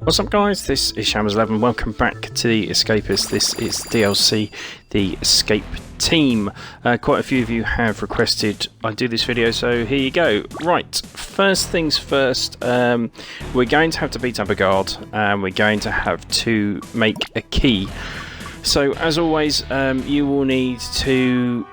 What's up guys, this is Shammers11, welcome back to the Escapists. This is DLC, the Escape Team. Quite a few of you have requested I do this video, so here you go. Right, first things first, we're going to have to beat up a guard, and we're going to have to make a key. So as always, you will need to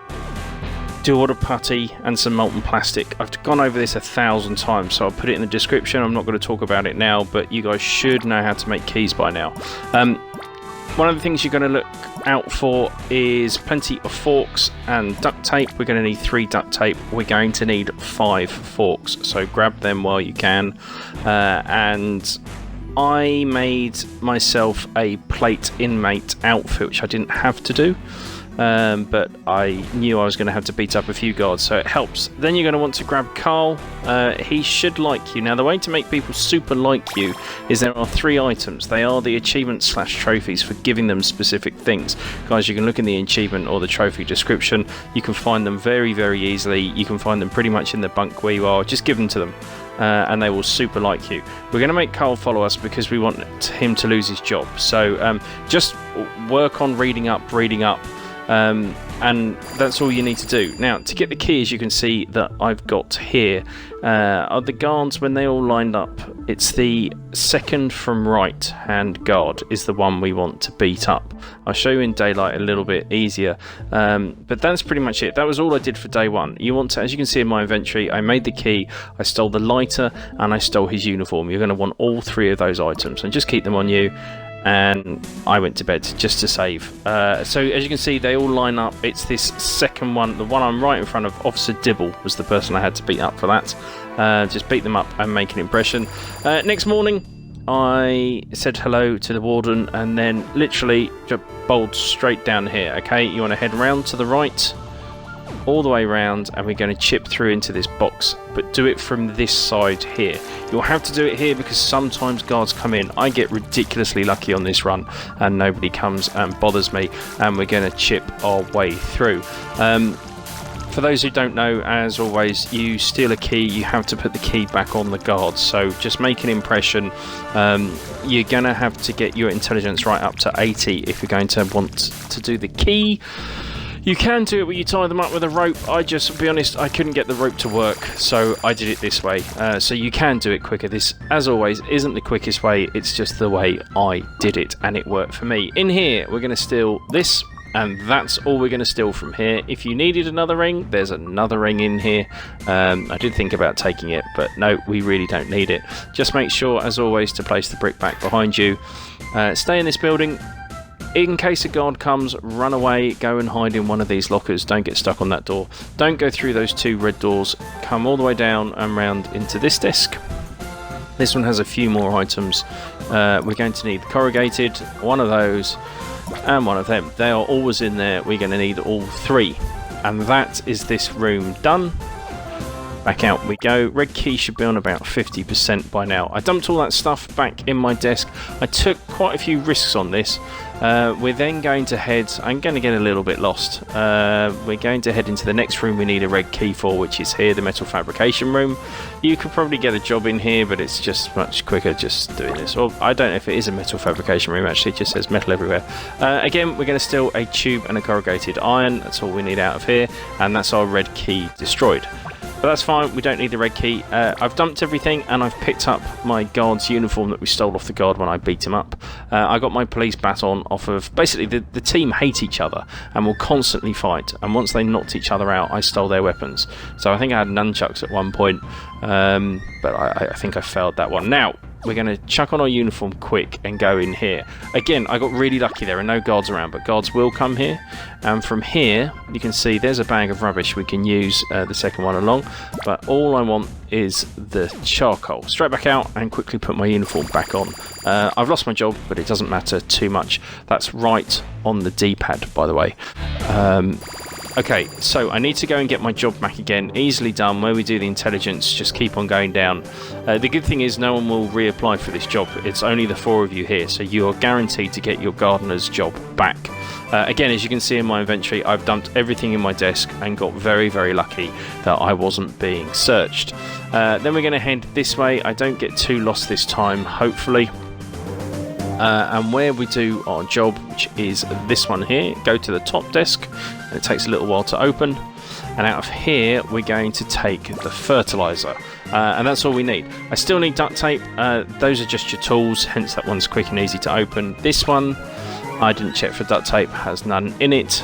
do all the putty and some molten plastic. I've gone over this 1,000 times, so I'll put it in the description. I'm not going to talk about it now, but you guys should know how to make keys by now. One of the things you're going to look out for is plenty of forks and duct tape. We're going to need 3 duct tape. We're going to need 5 forks, so grab them while you can. And I made myself a plate inmate outfit, which I didn't have to do. But I knew I was going to have to beat up a few guards, so it helps. Then you're going to want to grab Carl. He should like you. Now, the way to make people super like you is there are 3 items. They are the achievements / trophies for giving them specific things. Guys, you can look in the achievement or the trophy description. You can find them very, very easily. You can find them pretty much in the bunk where you are. Just give them to them. And they will super like you. We're going to make Carl follow us because we want him to lose his job. So just work on reading up. And that's all you need to do. Now, to get the key, as you can see that I've got here, are the guards when they all lined up. It's the second from right hand guard is the one we want to beat up. I'll show you in daylight a little bit easier, but that's pretty much it. That was all I did for day one. You want to, as you can see in my inventory, I made the key, I stole the lighter, and I stole his uniform. You're going to want all 3 of those items, and just keep them on you. And I went to bed just to save. So as you can see, they all line up. It's this second one, the one I'm right in front of. Officer Dibble was the person I had to beat up for that. Just beat them up and make an impression. Next morning, I said hello to the warden and then literally just bowled straight down here. Okay, you want to head round to the right, all the way round, and we're going to chip through into this box, but do it from this side here. You'll have to do it here because sometimes guards come in. I get ridiculously lucky on this run and nobody comes and bothers me, and we're going to chip our way through. For those who don't know, as always, you steal a key, you have to put the key back on the guard, so just make an impression. You're going to have to get your intelligence right up to 80 if you're going to want to do the key. You can do it where you tie them up with a rope. To be honest, I couldn't get the rope to work, so I did it this way. So you can do it quicker. This, as always, isn't the quickest way. It's just the way I did it, and it worked for me. In here, we're going to steal this, and that's all we're going to steal from here. If you needed another ring, there's another ring in here. I did think about taking it, but no, we really don't need it. Just make sure, as always, to place the brick back behind you. Stay in this building. In case a guard comes, run away, go and hide in one of these lockers. Don't get stuck on that door. Don't go through those 2 red doors. Come all the way down and round into this desk. This one has a few more items. We're going to need corrugated, one of those, and one of them. They are always in there. We're going to need all 3. And that is this room done. Back out we go. Red key should be on about 50% by now. I dumped all that stuff back in my desk. I took quite a few risks on this. We're then going to head... I'm going to get a little bit lost. We're going to head into the next room we need a red key for, which is here, the metal fabrication room. You could probably get a job in here, but it's just much quicker just doing this. Or I don't know if it is a metal fabrication room, actually. It just says metal everywhere. Again, we're going to steal a tube and a corrugated iron. That's all we need out of here. And that's our red key destroyed. But that's fine, we don't need the red key. I've dumped everything and I've picked up my guard's uniform that we stole off the guard when I beat him up. I got my police baton off of... Basically, the team hate each other and will constantly fight. And once they knocked each other out, I stole their weapons. So I think I had nunchucks at one point, but I think I failed that one. Now, we're going to chuck on our uniform quick and go in here. Again, I got really lucky. There are no guards around, but guards will come here. And from here, you can see there's a bag of rubbish. We can use the second one along. But all I want is the charcoal. Straight back out and quickly put my uniform back on. I've lost my job, but it doesn't matter too much. That's right on the D-pad, by the way. Okay, so I need to go and get my job back again. Easily done. Where we do the intelligence, just keep on going down. The good thing is no one will reapply for this job. It's only the 4 of you here, so you are guaranteed to get your gardener's job back. Again, as you can see in my inventory, I've dumped everything in my desk and got very, very lucky that I wasn't being searched. Then we're going to head this way. I don't get too lost this time, hopefully. and where we do our job, which is this one here, go to the top desk, and it takes a little while to open, and out of here we're going to take the fertilizer, and that's all we need. I still need duct tape. Those are just your tools, hence that one's quick and easy to open. This one I didn't check for duct tape, has none in it,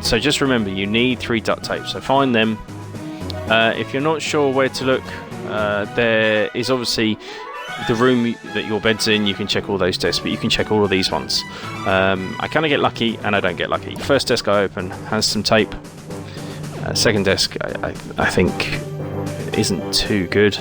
so just remember you need 3 duct tape, so find them. If you're not sure where to look, there is obviously the room that your bed's in. You can check all those desks, but you can check all of these ones. I kind of get lucky and I don't get lucky. First desk I open has some tape. Second desk I think isn't too good.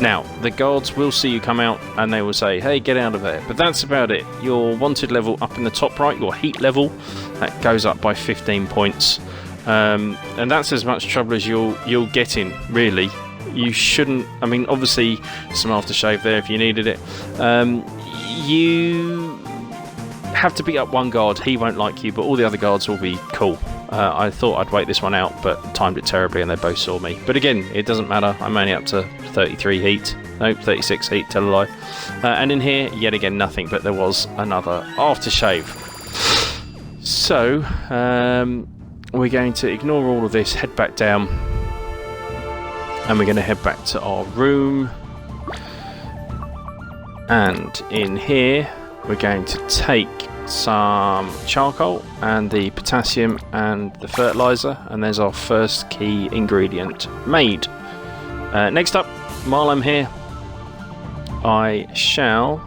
Now the guards will see you come out and they will say, hey, get out of there, but that's about it. Your wanted level up in the top right, your heat level, that goes up by 15 points, and that's as much trouble as you'll get in, really. You shouldn't, I mean, obviously some aftershave there if you needed it. You have to beat up one guard, he won't like you, but all the other guards will be cool. I thought I'd wait this one out, but timed it terribly and they both saw me. But again, it doesn't matter, I'm only up to 33 heat. Nope, 36 heat, tell a lie. And in here, yet again, nothing, but there was another aftershave. So, we're going to ignore all of this, head back down, and we're going to head back to our room. And in here, we're going to take some charcoal and the potassium and the fertilizer, and there's our first key ingredient made. Next up, while I'm here, I shall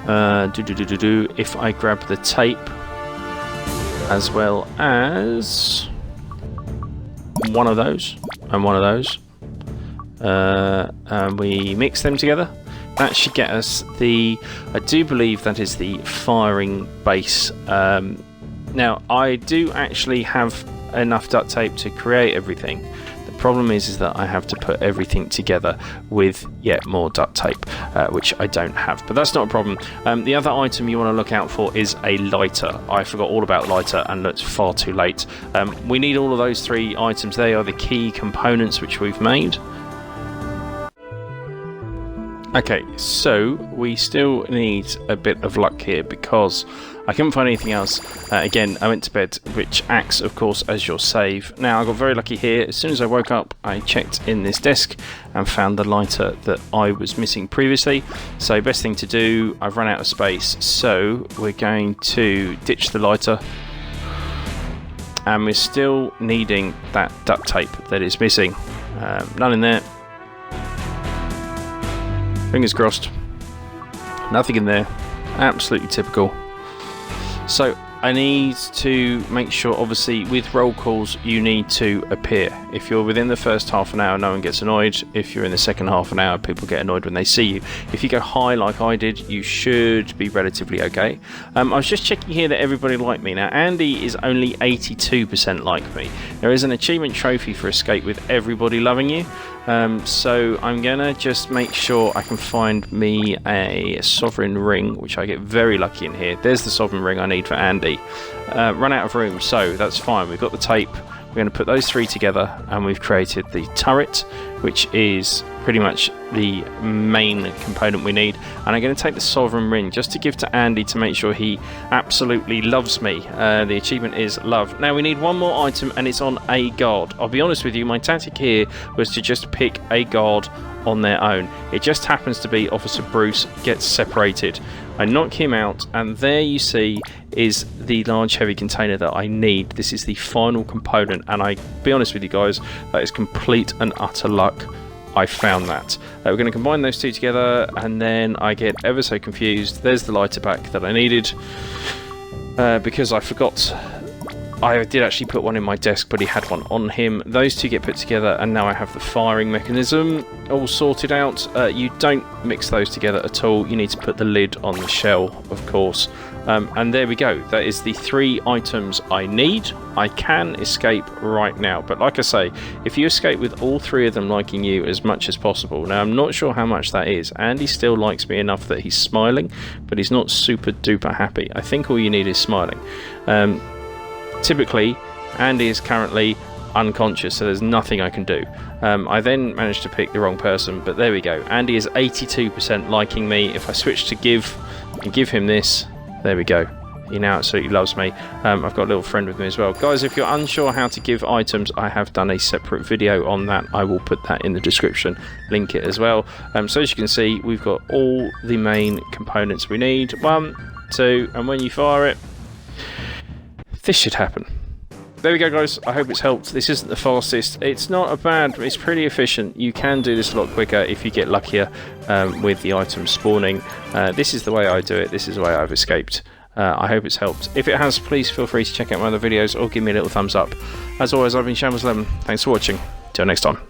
if I grab the tape as well as one of those and one of those, and we mix them together. That should get us the, I do believe that is the firing base. Now I do actually have enough duct tape to create everything. The problem is that I have to put everything together with yet more duct tape, which I don't have, but that's not a problem. The other item you want to look out for is a lighter. I forgot all about lighter and looked far too late. We need all of those 3 items. They are the key components which we've made. Okay, so we still need a bit of luck here because I couldn't find anything else. Again, I went to bed, which acts, of course, as your save. Now, I got very lucky here. As soon as I woke up, I checked in this desk and found the lighter that I was missing previously. So, best thing to do, I've run out of space, so we're going to ditch the lighter. And we're still needing that duct tape that is missing. None in there. Fingers crossed. Nothing in there. Absolutely typical. So I need to make sure, obviously, with roll calls, you need to appear. If you're within the first half an hour, no one gets annoyed. If you're in the second half an hour, people get annoyed when they see you. If you go high like I did, you should be relatively okay. I was just checking here that everybody liked me. Now, Andy is only 82% like me. There is an achievement trophy for escape with everybody loving you. So I'm gonna just make sure I can find me a sovereign ring, which I get very lucky in here. There's the sovereign ring I need for Andy. Run out of room, so that's fine. We've got the tape. We're going to put those 3 together, and we've created the turret, which is pretty much the main component we need. And I'm going to take the sovereign ring just to give to Andy to make sure he absolutely loves me. The achievement is love. Now we need one more item, and it's on a guard. I'll be honest with you, my tactic here was to just pick a guard on their own. It just happens to be Officer Bruce gets separated. I knock him out, and there you see is the large heavy container that I need. This is the final component, and I'll be honest with you guys, that is complete and utter luck. I found that. We're going to combine those 2 together, and then I get ever so confused. There's the lighter back that I needed, because I forgot. I did actually put one in my desk, but he had one on him. Those 2 get put together, and now I have the firing mechanism all sorted out. You don't mix those together at all. You need to put the lid on the shell, of course. And there we go. That is the 3 items I need. I can escape right now, but like I say, if you escape with all 3 of them liking you as much as possible. Now, I'm not sure how much that is. Andy still likes me enough that he's smiling, but he's not super duper happy. I think all you need is smiling. Typically, Andy is currently unconscious, so there's nothing I can do. I then managed to pick the wrong person, but there we go. Andy is 82% liking me. If I switch to give and give him this, there we go. He now absolutely loves me. I've got a little friend with me as well. Guys, if you're unsure how to give items, I have done a separate video on that. I will put that in the description, link it as well. So as you can see, we've got all the main components we need. 1, 2, and when you fire it, this should happen. There we go, guys. I hope it's helped. This isn't the fastest. It's not a bad, it's pretty efficient. You can do this a lot quicker if you get luckier with the items spawning. This is the way I do it. This is the way I've escaped. I hope it's helped. If it has, please feel free to check out my other videos or give me a little thumbs up. As always, I've been Shambles11. Thanks for watching. Till next time.